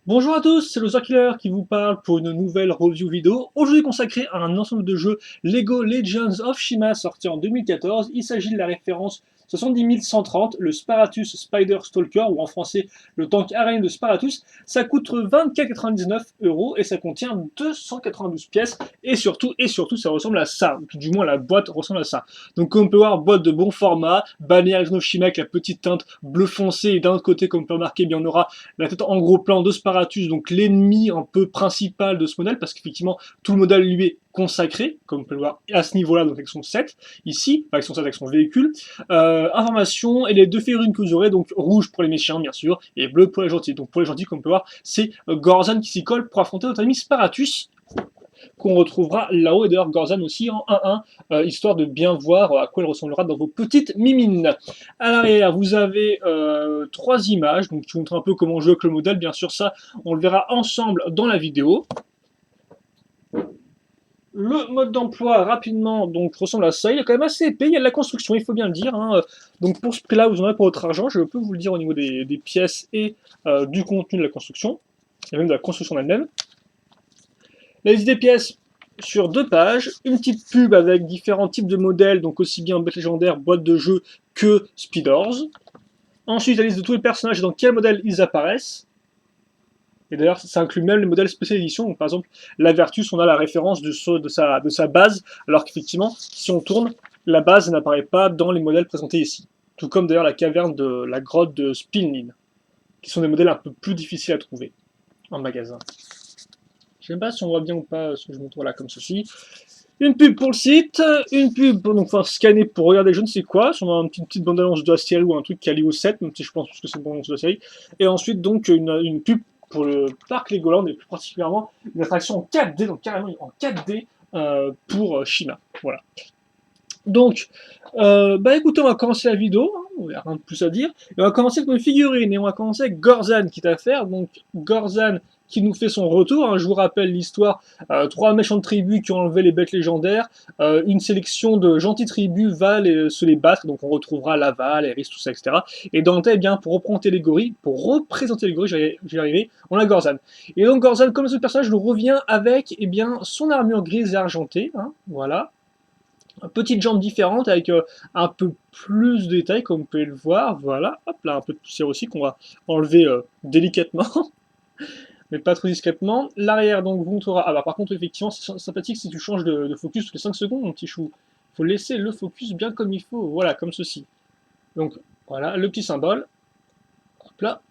Bonjour à tous, c'est le Killer qui vous parle pour une nouvelle review vidéo, aujourd'hui consacrée à un ensemble de jeux Lego Legends of Shima sorti en 2014. Il s'agit de la référence 70130, le Sparatus Spider Stalker, ou en français le tank araignée de Sparatus. Ça coûte 24,99 € et ça contient 292 pièces, et surtout ça ressemble à ça, ou tout du moins la boîte ressemble à ça. Donc comme on peut voir, boîte de bon format, bannière Legends of Shima avec la petite teinte bleu foncé, et d'un autre côté, comme on peut remarquer, eh bien on aura la tête en gros plan de Sparatus, donc l'ennemi un peu principal de ce modèle, parce qu'effectivement tout le modèle lui est consacré, comme on peut le voir à ce niveau-là, donc avec son set, ici, avec son set, avec son véhicule. Information, et les deux figurines que vous aurez, donc rouge pour les méchants bien sûr, et bleu pour les gentils. Donc pour les gentils, comme on peut voir, c'est Gorzan qui s'y colle pour affronter notre ami Sparatus, qu'on retrouvera là-haut, et d'ailleurs Gorzan aussi en 1-1, histoire de bien voir à quoi il ressemblera dans vos petites mimines. À l'arrière, vous avez trois images, donc qui montrent un peu comment jouer avec le modèle, bien sûr ça, on le verra ensemble dans la vidéo. Le mode d'emploi, rapidement, donc ressemble à ça. Il est quand même assez épais, il y a de la construction, il faut bien le dire, hein. Donc pour ce prix-là, vous en avez pour votre argent, je peux vous le dire au niveau des pièces et du contenu de la construction, et même de la construction elle-même. La liste des pièces sur deux pages, une petite pub avec différents types de modèles, donc aussi bien bêtes légendaires, boîtes de jeux que speeders. Ensuite, la liste de tous les personnages et dans quel modèle ils apparaissent. Et d'ailleurs, ça inclut même les modèles spécial édition. Donc, par exemple, la Vertus, on a la référence de sa base, alors qu'effectivement, si on tourne, la base n'apparaît pas dans les modèles présentés ici. Tout comme d'ailleurs la caverne de la grotte de Spilnin, qui sont des modèles un peu plus difficiles à trouver en magasin. Je ne sais pas si on voit bien ou pas ce que je montre là comme ceci. Une pub pour le site, une pub pour donc, enfin, scanner pour regarder je ne sais quoi, sûrement une petite bande-annonce de la série ou un truc qui est lié au 7, même si je pense que c'est une bande-annonce de la série. Et ensuite, donc, une pub pour le parc Legoland, et plus particulièrement une attraction en 4D, donc carrément en 4D pour Shima. Voilà. Donc, bah écoutez, on va commencer la vidéo, hein, on n'a rien de plus à dire. Et on va commencer avec nos figurines, et on va commencer avec Gorzan qui est à faire. Donc, Gorzan qui nous fait son retour, hein. Je vous rappelle l'histoire, trois méchantes tribus qui ont enlevé les bêtes légendaires, une sélection de gentilles tribus va se les battre, donc on retrouvera Laval, Eris, tout ça, etc. Et Dante, eh bien, pour représenter les gorilles, j'y arriver, on a Gorzan. Et donc Gorzan, comme ce personnage, nous revient avec eh bien, son armure grise et argentée, hein, voilà, petite jambe différente avec un peu plus de détails comme vous pouvez le voir, voilà, hop là un peu de poussière aussi qu'on va enlever délicatement, mais pas trop discrètement. L'arrière donc vous montrera, ah bah par contre effectivement c'est sympathique si tu changes de focus toutes les 5 secondes mon petit chou, faut laisser le focus bien comme il faut, voilà comme ceci. Donc voilà le petit symbole, hop là,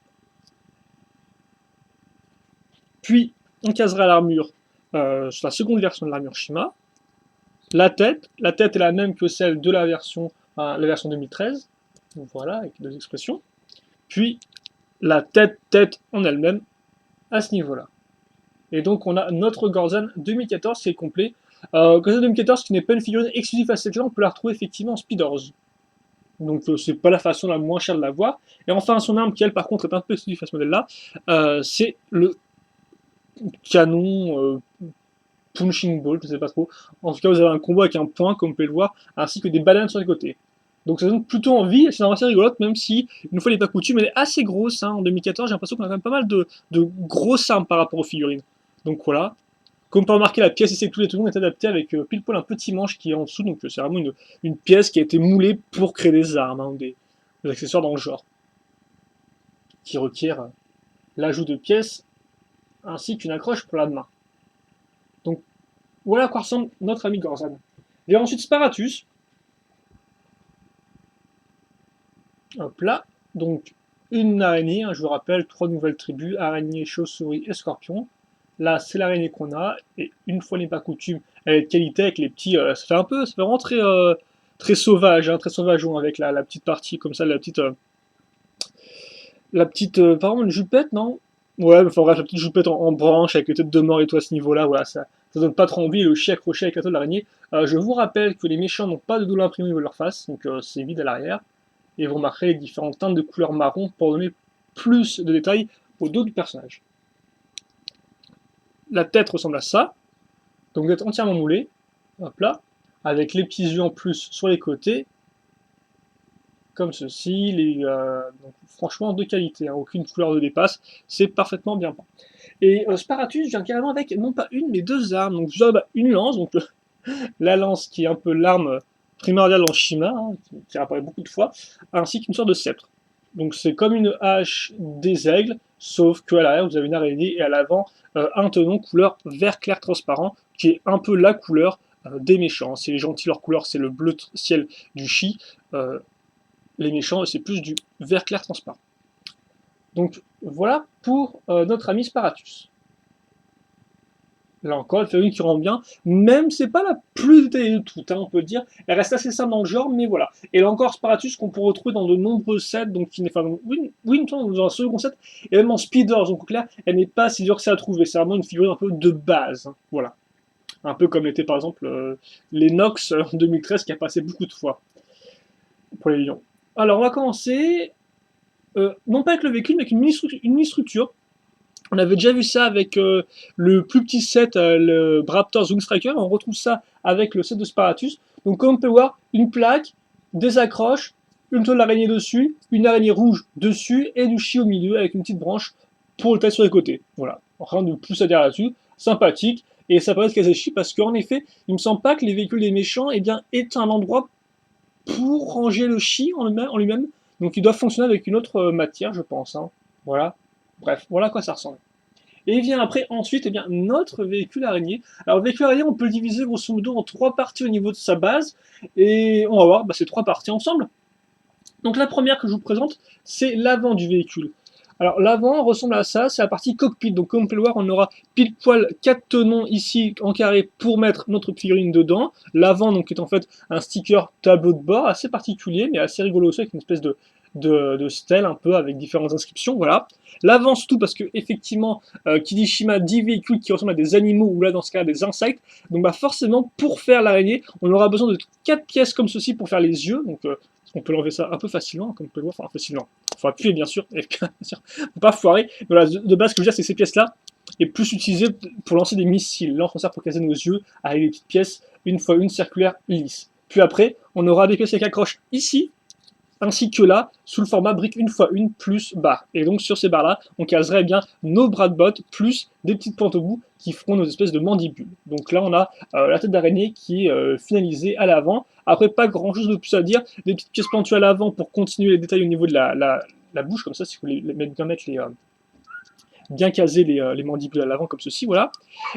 puis on casera l'armure sur la seconde version de l'armure Shima. La tête est la même que celle de la version 2013. Donc voilà, avec deux expressions. Puis la tête en elle-même à ce niveau-là. Et donc on a notre Gorzan 2014 qui est complet. Gorzan 2014 qui n'est pas une figurine exclusive à cette là, on peut la retrouver effectivement en Speeders. Donc c'est pas la façon la moins chère de la voir. Et enfin son arme qui elle par contre est un peu exclusive à ce modèle-là, c'est le canon punching ball, je sais pas trop. En tout cas, vous avez un combo avec un point, comme vous pouvez le voir, ainsi que des bananes sur les côtés. Donc ça donne plutôt envie, c'est assez rigolote, même si, une fois n'est pas coutume, elle est assez grosse. Hein. En 2014, j'ai l'impression qu'on a quand même pas mal de grosses armes par rapport aux figurines. Donc voilà. Comme on peut remarquer, la pièce ici, tout le monde est adapté avec pile poil un petit manche qui est en dessous, donc c'est vraiment une pièce qui a été moulée pour créer des armes, hein, des accessoires dans le genre, qui requiert l'ajout de pièces ainsi qu'une accroche pour la main. Donc voilà à quoi ressemble notre ami Gorzan. Et ensuite Sparatus. Hop là. Donc une araignée, hein, je vous rappelle, trois nouvelles tribus, araignée, chauve-souris et scorpion. Là, c'est l'araignée qu'on a, et une fois n'est pas coutume, elle est de qualité avec les petits. Ça fait vraiment très sauvage, hein, très sauvageon avec la petite partie comme ça, par exemple, une jupette, non? Ouais, enfin bref, la petite jupette en branche avec les têtes de mort et tout à ce niveau-là, voilà, ça donne pas trop envie, le chien accroché avec la tête de l'araignée. Je vous rappelle que les méchants n'ont pas de double imprimé au niveau de leur face, donc c'est vide à l'arrière. Et vous remarquerez les différentes teintes de couleur marron pour donner plus de détails au dos du personnage. La tête ressemble à ça, donc vous êtes entièrement moulé, hop là, avec les petits yeux en plus sur les côtés, comme ceci, donc, franchement de qualité, hein, aucune couleur ne dépasse, c'est parfaitement bien peint. Et Sparatus vient carrément avec non pas une mais deux armes, donc déjà une lance, donc la lance qui est un peu l'arme primordiale en Shima, hein, qui apparaît beaucoup de fois, ainsi qu'une sorte de sceptre. Donc c'est comme une hache des aigles, sauf qu'à l'arrière vous avez une araignée et à l'avant un tenon couleur vert clair transparent, qui est un peu la couleur des méchants. C'est les gentils, leur couleur c'est le bleu ciel du Shi, les méchants c'est plus du vert clair transparent. Donc voilà pour notre ami Sparatus. Là encore, elle fait une qui rend bien, même c'est pas la plus détaillée de toutes, hein, on peut dire. Elle reste assez simple dans le genre, mais voilà. Et là encore, Sparatus qu'on peut retrouver dans de nombreux sets, donc qui n'est pas. Oui, dans un second set, et même en speeders, donc clair, elle n'est pas si dure que ça à trouver. C'est vraiment une figurine un peu de base, hein, voilà. Un peu comme l'était par exemple les Nox en 2013 qui a passé beaucoup de fois pour les lions. Alors on va commencer, non pas avec le véhicule, mais avec une mini-structure. On avait déjà vu ça avec le plus petit set, le Raptor Zoom Striker. On retrouve ça avec le set de Sparatus. Donc, comme on peut voir, une plaque, des accroches, une toile d'araignée dessus, une araignée rouge dessus et du chi au milieu avec une petite branche pour le tailler sur les côtés. Voilà. Rien de plus à dire là-dessus. Sympathique. Et ça paraît caser chi parce qu'en effet, il me semble pas que les véhicules des méchants aient un endroit pour ranger le chi en lui-même. Donc, il doit fonctionner avec une autre matière, je pense, hein. Voilà. Bref, voilà à quoi ça ressemble. Et vient après, ensuite, notre véhicule araignée. Alors, le véhicule araignée, on peut le diviser grosso modo en trois parties au niveau de sa base. Et on va voir ces trois parties ensemble. Donc, la première que je vous présente, c'est l'avant du véhicule. Alors, l'avant ressemble à ça, c'est la partie cockpit. Donc, comme on peut le voir, on aura pile poil 4 tenons ici en carré pour mettre notre figurine dedans. L'avant, donc, est en fait un sticker tableau de bord assez particulier, mais assez rigolo aussi, avec une espèce de stèle un peu avec différentes inscriptions, voilà. L'avant surtout parce que effectivement, qui dit Shima dit véhicule qui ressemble à des animaux ou là dans ce cas des insectes. Donc forcément pour faire l'araignée, on aura besoin de 4 pièces comme ceci pour faire les yeux. Donc on peut l'enlever ça un peu facilement, comme on peut le voir, enfin facilement. Il faut appuyer bien sûr, bien sûr. Faut pas foirer. Voilà, de base ce que je veux dire c'est que ces pièces-là est plus utilisées pour lancer des missiles. Là on s'en sert pour casser nos yeux avec des petites pièces, une fois une circulaire lisse. Puis après, on aura des pièces avec accroche ici, ainsi que là, sous le format brique une fois une plus barre. Et donc sur ces barres-là, on caserait bien nos bras de botte plus des petites pointes au bout qui feront nos espèces de mandibules. Donc là, on a la tête d'araignée qui est finalisée à l'avant. Après, pas grand-chose de plus à dire. Des petites pièces pentues à l'avant pour continuer les détails au niveau de la bouche, comme ça, si vous voulez bien mettre bien caser les mandibules à l'avant comme ceci, voilà.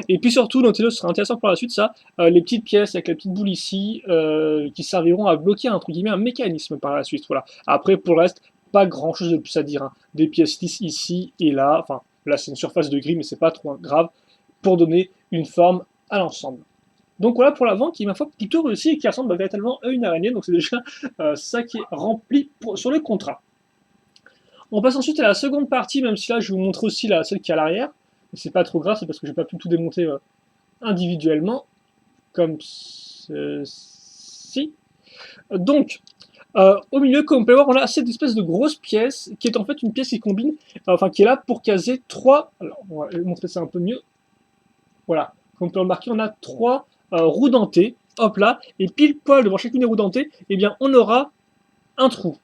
Et puis surtout, notez-le, ce sera intéressant pour la suite, ça, les petites pièces avec la petite boule ici, qui serviront à bloquer, entre guillemets, un mécanisme par la suite, voilà. Après, pour le reste, pas grand-chose de plus à dire, hein. Des pièces lisses ici et là, enfin, là c'est une surface de gris, mais c'est pas trop grave, pour donner une forme à l'ensemble. Donc voilà pour l'avant qui, ma foi, plutôt réussi et qui ressemble véritablement à une araignée, donc c'est déjà ça qui est rempli sur le contrat. On passe ensuite à la seconde partie, même si là je vais vous montrer aussi celle qui est à l'arrière. C'est pas trop grave, c'est parce que j'ai pas pu tout démonter individuellement, comme ceci. Donc, au milieu, comme on peut le voir, on a cette espèce de grosse pièce, qui est en fait une pièce qui combine, enfin qui est là pour caser trois. Alors, on va montrer ça un peu mieux. Voilà, comme on peut le remarquer, on a trois roues dentées, hop là, et pile poil devant chacune des roues dentées, eh bien on aura un trou.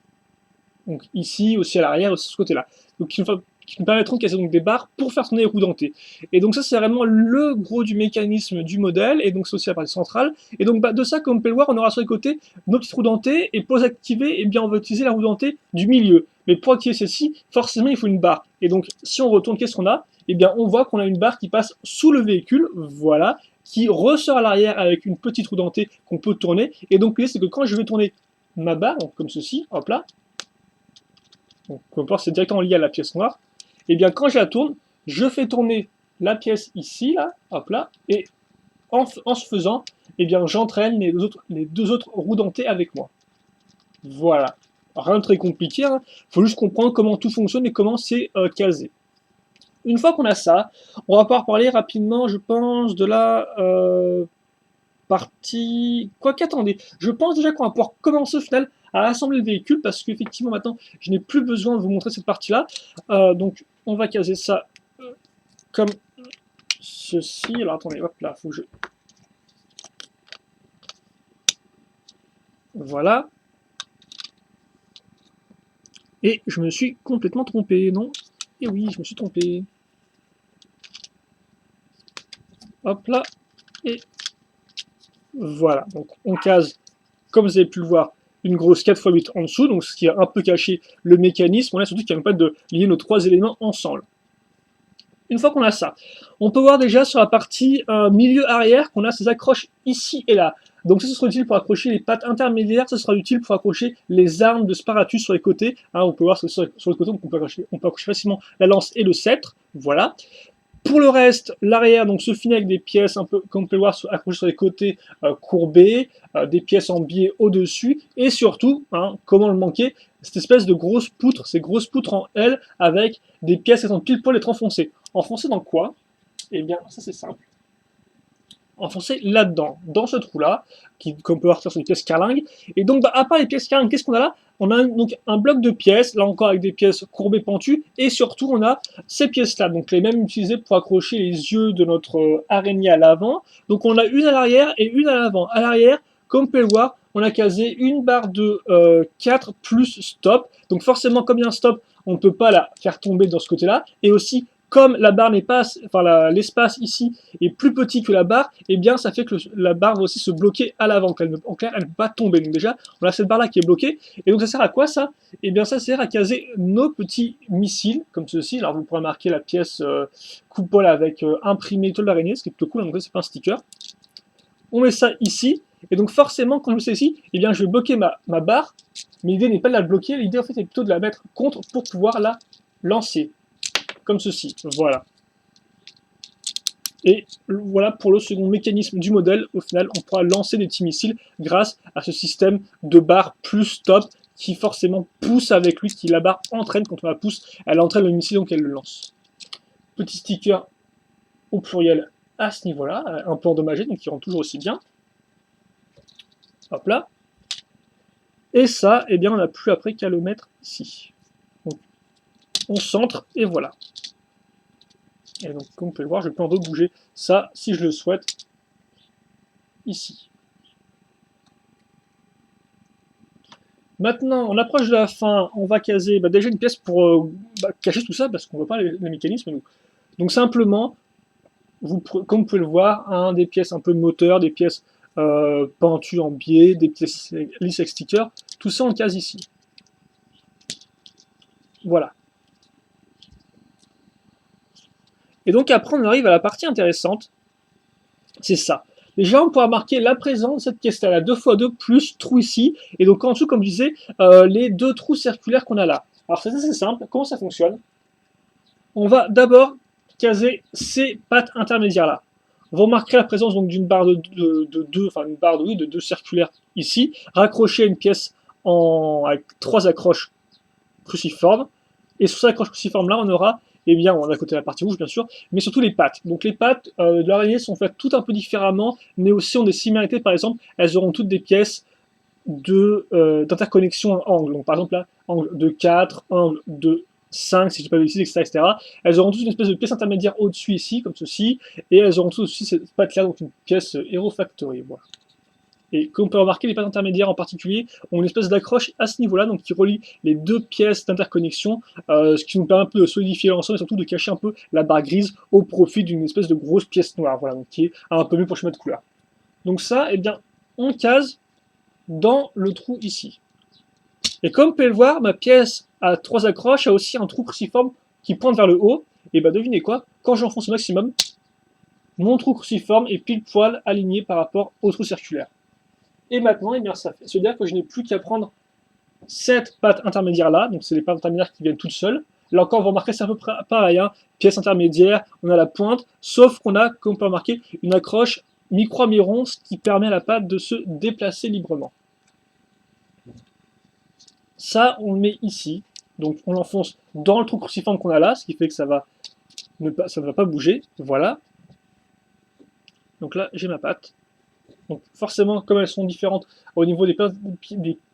Donc ici, aussi à l'arrière, aussi de ce côté-là. Donc qui nous permettront de casser donc des barres pour faire tourner les roues dentées. Et donc ça, c'est vraiment le gros du mécanisme du modèle, et donc c'est aussi la partie centrale. Et donc de ça, comme on peut le voir, on aura sur les côtés nos petites roues dentées, et pour les activer, eh bien on va utiliser la roue dentée du milieu. Mais pour activer celle-ci, forcément il faut une barre. Et donc si on retourne, qu'est-ce qu'on a? Eh bien on voit qu'on a une barre qui passe sous le véhicule, voilà, qui ressort à l'arrière avec une petite roue dentée qu'on peut tourner. Et donc l'idée c'est que quand je vais tourner ma barre, donc comme ceci, hop là, donc, on peut voir c'est directement lié à la pièce noire, et bien quand je la tourne, je fais tourner la pièce ici, là, hop là, et en ce faisant, et bien j'entraîne les deux autres roues dentées avec moi. Voilà. Rien de très compliqué, hein. Faut juste comprendre comment tout fonctionne et comment c'est casé. Une fois qu'on a ça, on va pouvoir parler rapidement, je pense, de la partie... Quoi qu'attendez, je pense déjà qu'on va pouvoir commencer au final à assembler le véhicule parce qu'effectivement maintenant je n'ai plus besoin de vous montrer cette partie-là. Donc on va caser ça comme ceci. Alors attendez, hop là, faut que je... Voilà. Et je me suis complètement trompé, non? Et oui, je me suis trompé. Hop là, et voilà. Donc on case, comme vous avez pu le voir, une grosse 4x8 en dessous, donc ce qui a un peu caché le mécanisme. On a surtout qui permet pas de lier nos trois éléments ensemble. Une fois qu'on a ça, on peut voir déjà sur la partie milieu-arrière qu'on a ces accroches ici et là. Donc ça, ce sera utile pour accrocher les pattes intermédiaires, ça sera utile pour accrocher les armes de Sparatus sur les côtés. Hein, on peut voir sur le côté, on peut accrocher facilement la lance et le sceptre. Voilà. Pour le reste, l'arrière donc se finit avec des pièces un peu, comme on peut le voir, accrochées sur les côtés courbés, des pièces en biais au-dessus, et surtout, hein, comment le manquer, cette espèce de grosse poutre, ces grosses poutres en L avec des pièces qui sont pile poil être enfoncées. Enfoncées dans quoi? Eh bien, ça c'est simple. Enfoncées là-dedans, dans ce trou-là, qu'on peut voir sur les pièces carlingues. Et donc, à part les pièces carlingues, qu'est-ce qu'on a là? On a donc un bloc de pièces, là encore avec des pièces courbées pentues, et surtout on a ces pièces-là, donc les mêmes utilisées pour accrocher les yeux de notre araignée à l'avant. Donc on a une à l'arrière et une à l'avant. À l'arrière, comme vous pouvez le voir, on a casé une barre de 4 plus stop. Donc forcément, comme il y a un stop, on ne peut pas la faire tomber dans ce côté-là. Et aussi, comme la barre n'est pas, enfin l'espace ici est plus petit que la barre, et eh bien ça fait que la barre va aussi se bloquer à l'avant. En clair, elle ne peut pas tomber. Donc déjà, on a cette barre là qui est bloquée. Et donc ça sert à quoi ça? Et eh bien ça sert à caser nos petits missiles, comme ceci. Alors vous pourrez marquer la pièce coupole avec imprimé étoile d'araignée, ce qui est plutôt cool, donc c'est pas un sticker. On met ça ici, et donc forcément quand je mets ça ici, eh bien je vais bloquer ma barre, mais l'idée n'est pas de la bloquer, l'idée en fait est plutôt de la mettre contre pour pouvoir la lancer. Comme ceci, voilà. Et voilà pour le second mécanisme du modèle. Au final, on pourra lancer des petits missiles grâce à ce système de barre plus stop qui forcément pousse avec lui, qui la barre entraîne quand on la pousse, elle entraîne le missile donc elle le lance. Petit sticker au pluriel à ce niveau-là, un peu endommagé donc qui rend toujours aussi bien. Hop là. Et ça, eh bien on n'a plus après qu'à le mettre ici. Donc, on centre et voilà. Et donc, comme vous pouvez le voir, je peux en rebouger ça, si je le souhaite, ici. Maintenant, on approche de la fin, on va caser déjà une pièce pour cacher tout ça, parce qu'on ne voit pas les mécanismes, nous. Donc simplement, comme vous pouvez le voir, hein, des pièces un peu moteur, des pièces pentues en biais, des pièces lisses avec sticker, tout ça on case ici. Voilà. Et donc après, on arrive à la partie intéressante, c'est ça. Déjà, on pourra marquer la présence de cette pièce-là, la 2x2 plus trou ici, et donc en dessous, comme je disais, les deux trous circulaires qu'on a là. Alors c'est assez simple, comment ça fonctionne? On va d'abord caser ces pattes intermédiaires-là. On va marquer la présence d'une barre de deux, enfin une barre de deux circulaires ici, raccrocher une pièce avec trois accroches cruciformes, et sur cette accroche cruciforme-là, on aura eh bien, on a à côté la partie rouge, bien sûr, mais surtout les pattes. Donc les pattes de l'araignée sont faites toutes un peu différemment, mais aussi ont des similarités. Par exemple, elles auront toutes des pièces d'interconnexion en angle. Donc par exemple là, angle de 4, angle de 5, si je ne dis pas de bêtises, etc. Elles auront toutes une espèce de pièce intermédiaire au-dessus ici, comme ceci, et elles auront toutes aussi cette patte-là, donc une pièce Hero Factory. Voilà. Et comme on peut remarquer, les pattes intermédiaires en particulier ont une espèce d'accroche à ce niveau-là, donc qui relie les deux pièces d'interconnexion, ce qui nous permet un peu de solidifier l'ensemble et surtout de cacher un peu la barre grise au profit d'une espèce de grosse pièce noire, voilà, donc qui est un peu mieux pour le schéma de couleur. Donc ça, eh bien, on case dans le trou ici. Et comme vous pouvez le voir, ma pièce à trois accroches a aussi un trou cruciforme qui pointe vers le haut. Et bien devinez quoi, quand j'enfonce au maximum, mon trou cruciforme est pile poil aligné par rapport au trou circulaire. Et maintenant, eh bien, ça veut dire que je n'ai plus qu'à prendre cette patte intermédiaire-là, donc c'est les pattes intermédiaires qui viennent toutes seules. Là encore, vous remarquez, c'est un peu pareil, hein. Pièce intermédiaire, on a la pointe, sauf qu'on a, comme on peut remarquer, une accroche mi-croix, mi-rond, ce qui permet à la patte de se déplacer librement. Ça, on le met ici, donc on l'enfonce dans le trou cruciforme qu'on a là, ce qui fait que ça ne va pas bouger, voilà. Donc là, j'ai ma patte. Donc forcément, comme elles sont différentes au niveau des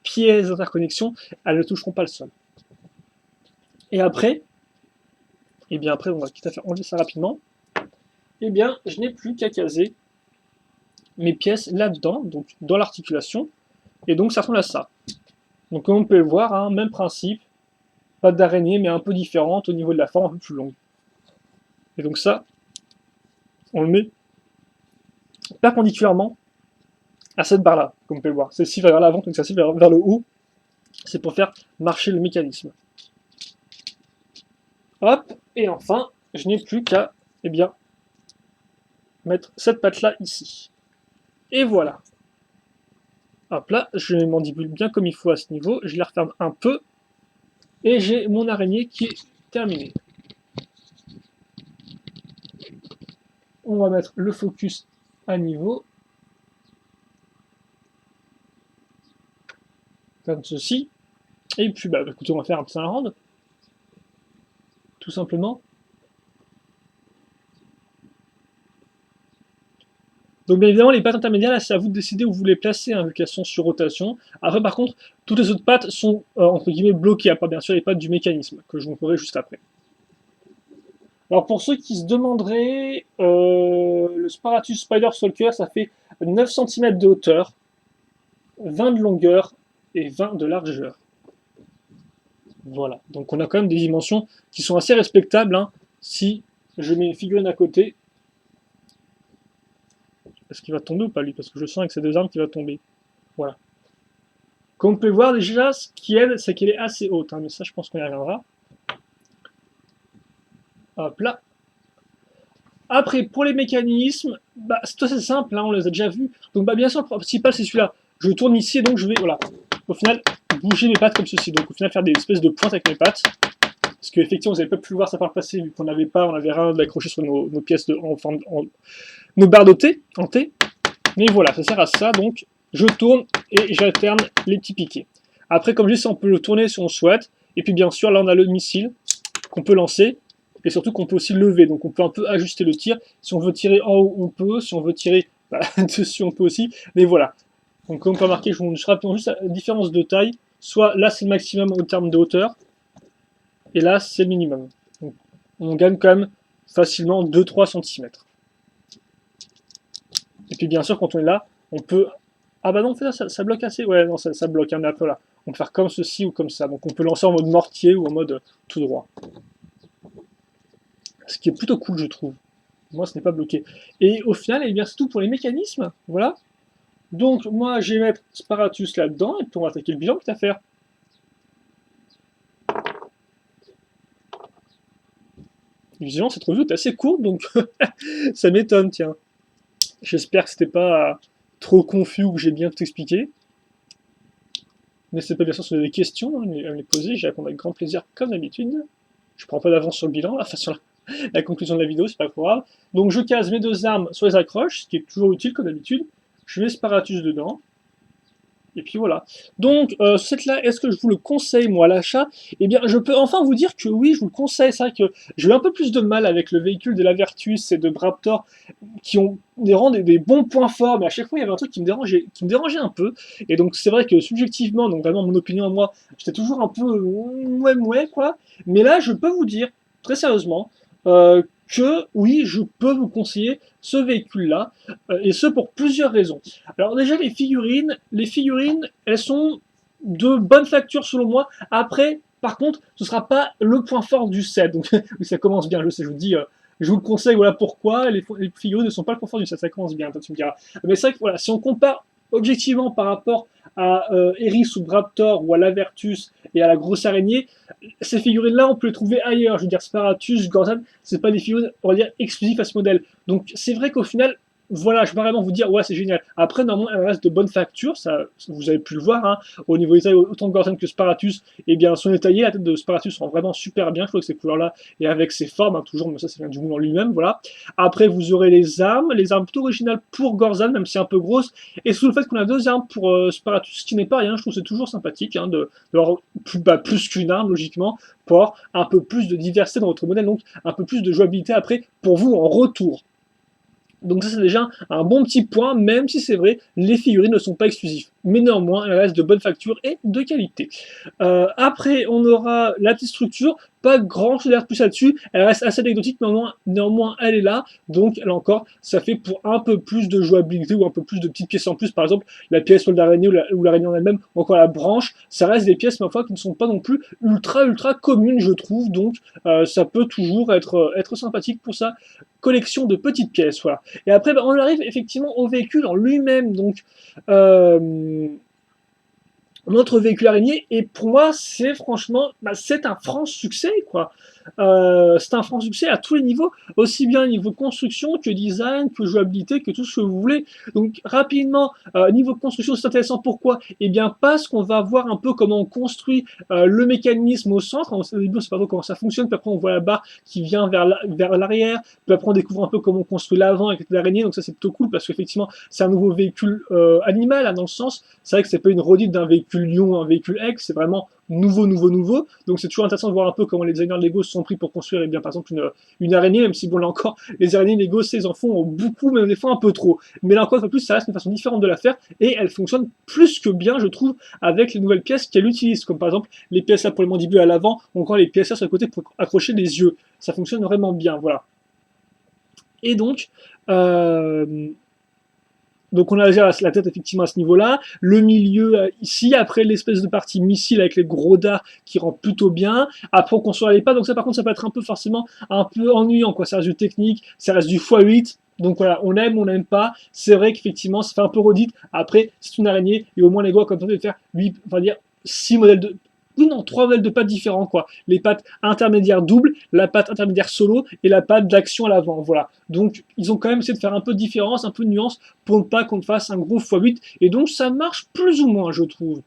pièces d'interconnexion, elles ne toucheront pas le sol. Et après, eh bien après, on va quitte à faire enlever ça rapidement, eh bien, je n'ai plus qu'à caser mes pièces là-dedans, donc dans l'articulation, et donc ça ressemble à ça. Donc comme on peut le voir, hein, même principe, pattes d'araignée, mais un peu différente au niveau de la forme, un peu plus longue. Et donc ça, on le met perpendiculairement à cette barre-là, comme vous pouvez le voir. Celle-ci va vers l'avant, donc celle-ci va vers le haut. C'est pour faire marcher le mécanisme. Hop, et enfin, je n'ai plus qu'à, eh bien, mettre cette patte-là ici. Et voilà. Hop là, je les mandibule bien comme il faut à ce niveau, je les referme un peu, et j'ai mon araignée qui est terminée. On va mettre le focus à niveau, comme ceci. Et puis, bah, écoutez, on va faire un petit round, tout simplement. Donc bien évidemment, les pattes intermédiaires, là, c'est à vous de décider où vous les placez, hein, vu qu'elles sont sur rotation. Après, par contre, toutes les autres pattes sont, entre guillemets, bloquées, à part bien sûr les pattes du mécanisme, que je vous montrerai juste après. Alors pour ceux qui se demanderaient, le Sparatus Spider Stalker, ça fait 9 cm de hauteur, 20 de longueur et 20 de largeur. Voilà, donc on a quand même des dimensions qui sont assez respectables, hein, si je mets une figurine à côté. Est-ce qu'il va tomber ou pas lui? Parce que je sens avec ces deux armes qu'il va tomber. Voilà. Comme vous pouvez voir déjà, ce qui aide, c'est qu'elle est assez haute, hein, mais ça je pense qu'on y reviendra. Hop là. Après, pour les mécanismes, bah, c'est simple, hein, on les a déjà vus. Donc bah, bien sûr, le principal c'est celui-là. Je tourne ici et donc je vais, voilà, au final, bouger mes pattes comme ceci. Donc au final, faire des espèces de pointes avec mes pattes. Parce qu'effectivement, vous n'avez pas pu le voir ça par le passé, vu qu'on n'avait rien d'accroché sur nos pièces nos barres de thé, en T. Mais voilà, ça sert à ça, donc je tourne et j'alterne les petits piquets. Après, comme je dis, on peut le tourner si on souhaite. Et puis bien sûr, là on a le missile qu'on peut lancer. Et surtout qu'on peut aussi lever, donc on peut un peu ajuster le tir. Si on veut tirer en haut, on peut. Si on veut tirer bah, dessus, on peut aussi. Mais voilà. Donc comme on peut remarquer, je vous rappelle juste la différence de taille. Soit là c'est le maximum en termes de hauteur, et là c'est le minimum. Donc, on gagne quand même facilement 2-3 cm. Et puis bien sûr, quand on est là, on peut... Ah bah non, ça bloque assez. Ouais, non, ça bloque, hein, mais après là. On peut faire comme ceci ou comme ça. Donc on peut lancer en mode mortier ou en mode tout droit. Ce qui est plutôt cool, je trouve. Moi, ce n'est pas bloqué. Et au final, eh bien, c'est tout pour les mécanismes. Voilà. Donc, moi, je vais mettre Sparatus là-dedans, et puis on va attaquer le bilan, petite affaire. Visiblement, cette revue est assez courte, donc ça m'étonne, tiens. J'espère que c'était pas trop confus ou que j'ai bien tout expliqué. N'hésitez pas bien sûr si vous avez des questions à me les poser, j'y réponds avec grand plaisir comme d'habitude. Je prends pas d'avance sur le bilan, enfin sur la conclusion de la vidéo, c'est pas grave. Donc je case mes deux armes sur les accroches, ce qui est toujours utile comme d'habitude. Je mets Sparatus dedans. Et puis voilà. Donc, ce set-là, est-ce que je vous le conseille, moi, à l'achat? Eh bien, je peux enfin vous dire que oui, je vous le conseille. C'est vrai que j'ai eu un peu plus de mal avec le véhicule de l'Avertus et de Braptor, qui ont des bons points forts, mais à chaque fois, il y avait un truc qui me dérangeait un peu. Et donc, c'est vrai que subjectivement, donc vraiment, mon opinion à moi, j'étais toujours un peu mouais, quoi. Mais là, je peux vous dire, très sérieusement, que oui, je peux vous conseiller ce véhicule-là, et ce pour plusieurs raisons. Alors déjà, les figurines, elles sont de bonne facture selon moi. Après, par contre, ce sera pas le point fort du set. Donc oui, ça commence bien, je sais, je vous dis, je vous le conseille, voilà pourquoi les figurines ne sont pas le point fort du set, ça commence bien, toi tu me diras. Mais c'est vrai que voilà, si on compare objectivement par rapport à Eris ou Braptor ou à l'Avertus et à la grosse araignée, ces figurines-là, on peut les trouver ailleurs. Je veux dire, Sparatus, Gordon, c'est pas des figurines, on va dire, exclusives à ce modèle. Donc, c'est vrai qu'au final, voilà, je peux vraiment vous dire, ouais, c'est génial. Après, normalement, elle reste de bonne facture, ça, vous avez pu le voir, hein, au niveau des tailles, autant Gordon que Sparatus, eh bien, sont détaillés, la tête de Sparatus sont vraiment super bien, je trouve que ces couleurs-là, et avec ses formes, hein, toujours, mais ça, vient du mouvement lui-même, voilà. Après, vous aurez les armes plutôt originales pour Gordon, même si un peu grosses, et sous le fait qu'on a deux armes pour Sparatus, ce qui n'est pas rien, je trouve que c'est toujours sympathique, hein, d'avoir plus qu'une arme, logiquement, pour avoir un peu plus de diversité dans votre modèle, donc un peu plus de jouabilité après, pour vous, en retour. Donc ça c'est déjà un bon petit point, même si c'est vrai, les figurines ne sont pas exclusives. Mais néanmoins, elles restent de bonne facture et de qualité. Après, on aura la petite structure, pas grand chose à dire plus là-dessus, elle reste assez anecdotique, mais néanmoins elle est là, donc là encore, ça fait pour un peu plus de jouabilité ou un peu plus de petites pièces en plus, par exemple la pièce sol d'araignée ou l'araignée en elle-même, ou encore la branche, ça reste des pièces, ma foi, qui ne sont pas non plus ultra communes, je trouve, donc ça peut toujours être sympathique pour sa collection de petites pièces, voilà. Et après, bah, on arrive effectivement au véhicule en lui-même. Donc, notre véhicule araignée, et pour moi, c'est franchement, bah, c'est un franc succès, quoi. C'est un franc succès à tous les niveaux, aussi bien niveau construction que design, que jouabilité, que tout ce que vous voulez. Donc rapidement, niveau construction, c'est intéressant. Pourquoi? Eh bien parce qu'on va voir un peu comment on construit le mécanisme au centre. Au début, on sait pas trop comment ça fonctionne, puis après on voit la barre qui vient vers l'arrière, puis après on découvre un peu comment on construit l'avant avec l'araignée. Donc ça c'est plutôt cool parce qu'effectivement c'est un nouveau véhicule animal, hein, dans le sens. C'est vrai que c'est pas une redite d'un véhicule Lion ou un véhicule X, c'est vraiment nouveau. Donc c'est toujours intéressant de voir un peu comment les designers Lego se sont pris pour construire, eh bien, par exemple, une araignée, même si bon là encore, les araignées Lego, ils en font beaucoup, mais des fois un peu trop. Mais là encore, plus, ça reste une façon différente de la faire, et elle fonctionne plus que bien, je trouve, avec les nouvelles pièces qu'elle utilise, comme par exemple les pièces là pour les mandibules à l'avant, ou encore les pièces là sur le côté pour accrocher les yeux. Ça fonctionne vraiment bien, voilà. Et donc on a déjà la tête effectivement à ce niveau-là, le milieu ici, après l'espèce de partie missile avec les gros dards qui rend plutôt bien, après on construit les pas, donc ça par contre ça peut être un peu forcément un peu ennuyant, quoi. Ça reste du technique, ça reste du x8, donc voilà, on n'aime pas, c'est vrai qu'effectivement ça fait un peu redite, après c'est une araignée, et au moins les gars comme ça de faire 8, on va dire 6 modèles de, oui, non, 3 modèles de pattes différents, quoi. Les pattes intermédiaires doubles, la patte intermédiaire solo et la patte d'action à l'avant, voilà. Donc, ils ont quand même essayé de faire un peu de différence, un peu de nuance, pour ne pas qu'on fasse un gros x8, et donc ça marche plus ou moins, je trouve.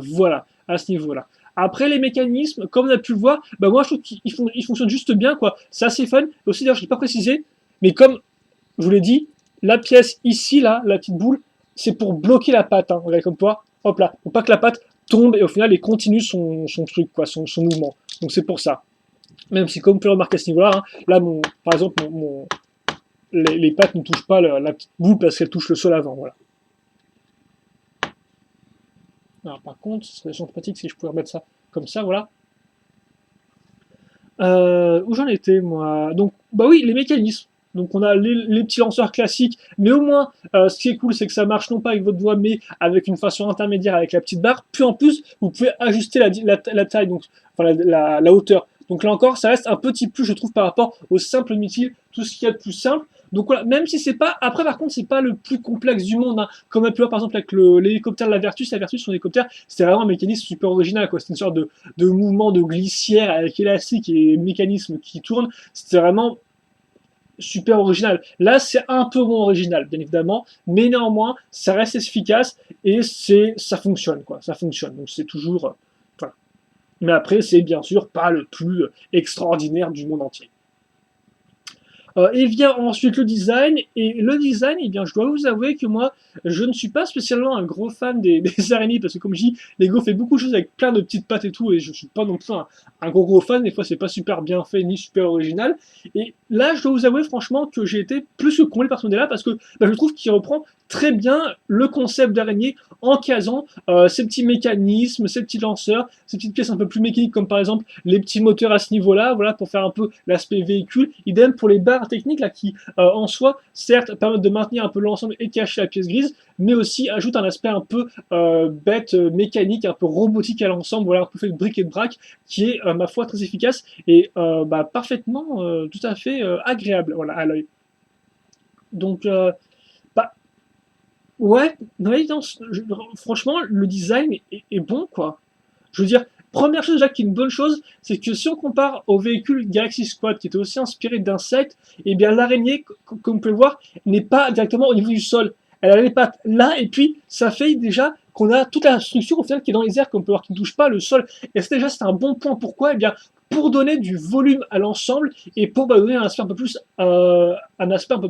Voilà, à ce niveau-là. Après, les mécanismes, comme on a pu le voir, bah moi je trouve qu'ils fonctionnent juste bien, quoi. C'est assez fun. Et aussi, d'ailleurs, je ne l'ai pas précisé, mais comme je vous l'ai dit, la pièce ici, là, la petite boule, c'est pour bloquer la patte, hein. Regardez comme quoi, hop là, pour pas que la patte tombe et au final il continue son truc, quoi, son mouvement. Donc c'est pour ça. Même si, comme vous pouvez remarquer à ce niveau-là, hein, là, par exemple, les pattes ne touchent pas la petite boule parce qu'elle touche le sol avant. Voilà. Alors, par contre, ce serait sympathique si je pouvais remettre ça comme ça, voilà. Où j'en étais, moi? Donc, bah oui, les mécanismes. Donc on a les petits lanceurs classiques, mais au moins, ce qui est cool, c'est que ça marche non pas avec votre doigt, mais avec une façon intermédiaire avec la petite barre. Puis en plus, vous pouvez ajuster la taille, donc enfin la hauteur. Donc là encore, ça reste un petit plus, je trouve, par rapport au simple missile, tout ce qu'il y a de plus simple. Donc voilà, même si c'est pas, après par contre, c'est pas le plus complexe du monde, hein. Comme on a pu voir par exemple avec l'hélicoptère de la Vertus son hélicoptère, c'était vraiment un mécanisme super original, quoi. C'était une sorte de mouvement de glissière avec élastique et mécanisme qui tourne. C'était vraiment super original. Là, c'est un peu moins original, bien évidemment, mais néanmoins, ça reste efficace et ça fonctionne, quoi. Ça fonctionne. Donc c'est toujours, voilà. Mais après, c'est bien sûr pas le plus extraordinaire du monde entier. Et vient ensuite le design, et le design, eh bien, je dois vous avouer que moi, je ne suis pas spécialement un gros fan des araignées, parce que comme je dis, Lego fait beaucoup de choses avec plein de petites pattes et tout, et je suis pas non plus un gros fan, des fois c'est pas super bien fait, ni super original, et là, je dois vous avouer franchement que j'ai été plus que comblé par ce modèle-là, parce que bah, je trouve qu'il reprend très bien le concept d'araignée en casant ces petits mécanismes, ces petits lanceurs, ces petites pièces un peu plus mécaniques, comme par exemple les petits moteurs à ce niveau-là, voilà, pour faire un peu l'aspect véhicule. Idem pour les barres techniques là, qui, en soi, certes, permettent de maintenir un peu l'ensemble et cacher la pièce grise, mais aussi ajoutent un aspect un peu bête, mécanique, un peu robotique à l'ensemble, voilà, un peu fait de bric et de brac, qui est, ma foi, très efficace et bah, parfaitement, tout à fait agréable, voilà, à l'œil. Donc, bah, ouais, ouais, non, franchement, le design est bon, quoi. Je veux dire, première chose déjà qui est une bonne chose, c'est que si on compare au véhicule Galaxy Squad qui était aussi inspiré d'insectes, eh bien l'araignée, comme vous pouvez le voir, n'est pas directement au niveau du sol. Elle a les pattes là, et puis ça fait déjà qu'on a toute la structure au final qui est dans les airs, comme on peut voir, qui ne touche pas le sol. Et c'est déjà c'est un bon point. Pourquoi? Eh bien, pour donner du volume à l'ensemble et pour donner un aspect un peu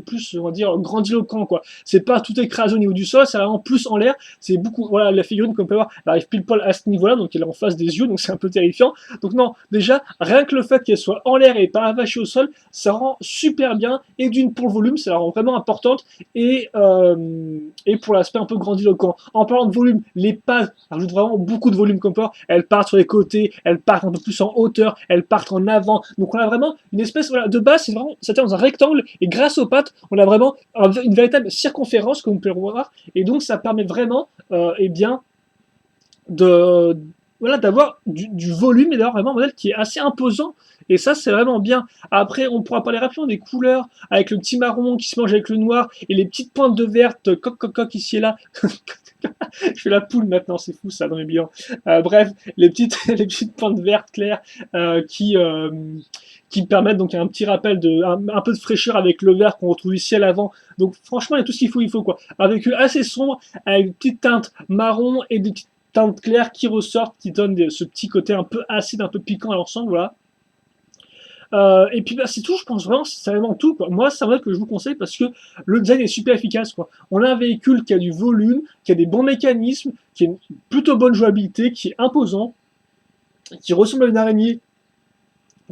plus, on va dire, grandiloquent, quoi. C'est pas tout écrasé au niveau du sol, c'est vraiment plus en l'air. C'est beaucoup, voilà, la figurine, comme on peut voir, elle arrive pile poil à ce niveau-là, donc elle est en face des yeux, donc c'est un peu terrifiant. Donc non, déjà, rien que le fait qu'elle soit en l'air et pas avachée au sol, ça rend super bien, et d'une pour le volume, ça la rend vraiment importante, et pour l'aspect un peu grandiloquent. En parlant de volume, les pattes rajoutent vraiment beaucoup de volume, comme ça, elles partent sur les côtés, elles partent un peu plus en hauteur, elles partent en avant, donc on a vraiment une espèce, voilà, de base, c'est vraiment, c'était dans un rectangle, et grâce aux pattes, on a vraiment une véritable circonférence, comme on peut le voir, et donc ça permet vraiment, eh bien, de, voilà, d'avoir du volume et d'avoir vraiment un modèle qui est assez imposant. Et ça, c'est vraiment bien. Après, on pourra parler rapidement des couleurs, avec le petit marron qui se mange avec le noir, et les petites pointes de verte, coq, ici et là. Je fais la poule maintenant, c'est fou ça dans mes bilans. Bref, les petites pointes vertes claires qui permettent donc un petit rappel un peu de fraîcheur avec le vert qu'on retrouve ici à l'avant. Donc franchement, il y a tout ce qu'il faut quoi. Un véhicule assez sombre avec une petite teinte marron et des petites teintes claires qui ressortent, qui donnent ce petit côté un peu acide, un peu piquant à l'ensemble, voilà. Et puis bah, c'est tout, je pense vraiment, c'est vraiment tout, quoi. Moi, c'est vrai que je vous conseille parce que le design est super efficace, quoi. On a un véhicule qui a du volume, qui a des bons mécanismes, qui a une plutôt bonne jouabilité, qui est imposant, qui ressemble à une araignée,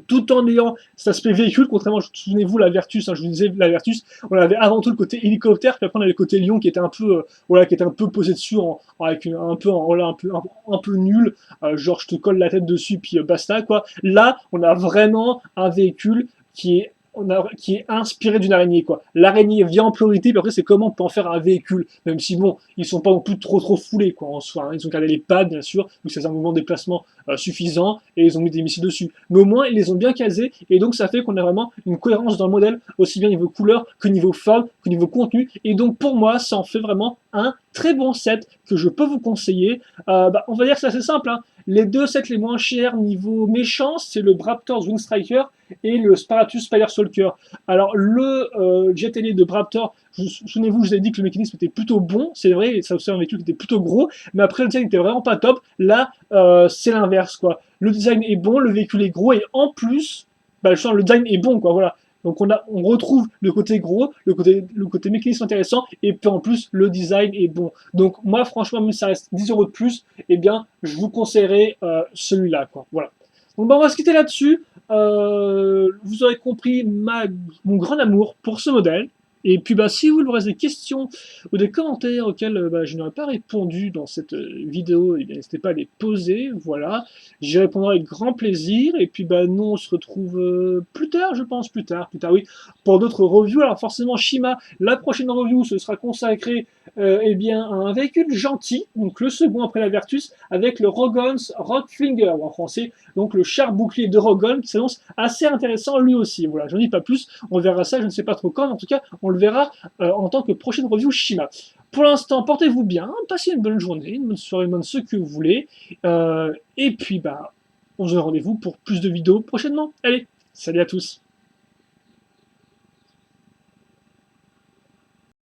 tout en ayant cet aspect véhicule, contrairement, souvenez-vous, la Vertus, hein, je vous disais, la Vertus, on avait avant tout le côté hélicoptère, puis après on avait le côté lion qui était un peu, voilà, qui était un peu posé dessus, avec voilà, un peu nul, genre je te colle la tête dessus, puis basta, quoi. Là, on a vraiment un véhicule qui est inspiré d'une araignée, quoi. L'araignée vient en priorité, puis après, c'est comment on peut en faire un véhicule, même si, bon, ils sont pas non plus trop foulés, quoi, en soi, hein. Ils ont gardé les pads, bien sûr, donc c'est un mouvement de déplacement suffisant, et ils ont mis des missiles dessus. Mais au moins, ils les ont bien casés, et donc ça fait qu'on a vraiment une cohérence dans le modèle, aussi bien niveau couleur, que niveau forme, que niveau contenu, et donc pour moi, ça en fait vraiment un très bon set que je peux vous conseiller. On va dire que c'est assez simple, hein. Les deux sets les moins chers niveau méchant, c'est le Braptor Wing Striker et le Sparatus Spider Stalker. Alors le jet ailier de Braptor, souvenez-vous, je vous ai dit que le mécanisme était plutôt bon, c'est vrai, ça aussi un véhicule qui était plutôt gros, mais après le design était vraiment pas top. Là, c'est l'inverse, quoi. Le design est bon, le véhicule est gros, et en plus, bah, le design est bon, quoi, voilà. Donc on retrouve le côté gros, le côté mécanisme intéressant, et puis en plus le design est bon. Donc moi franchement, même si ça reste 10 € de plus, eh bien je vous conseillerais celui-là, quoi. Voilà. Donc on va se quitter là-dessus. Vous aurez compris mon grand amour pour ce modèle. Et puis bah, si vous aurez des questions ou des commentaires auxquels je n'aurais pas répondu dans cette vidéo, eh bien n'hésitez pas à les poser, voilà. J'y répondrai avec grand plaisir. Et puis bah nous on se retrouve plus tard, je pense, plus tard, oui, pour d'autres reviews. Alors forcément Shima, la prochaine review ce sera consacrée eh bien, à un véhicule gentil, donc le second après la Vertus, avec le Rogon's Rockfinger, ou en français, donc le char bouclier de Rogon, qui s'annonce assez intéressant lui aussi. Voilà, j'en dis pas plus, on verra ça, je ne sais pas trop quand, mais en tout cas, on le verra en tant que prochaine review Shima. Pour l'instant, portez-vous bien, passez une bonne journée, une bonne soirée, une bonne ce que vous voulez, et puis bah, on se donne rendez-vous pour plus de vidéos prochainement. Allez, salut à tous.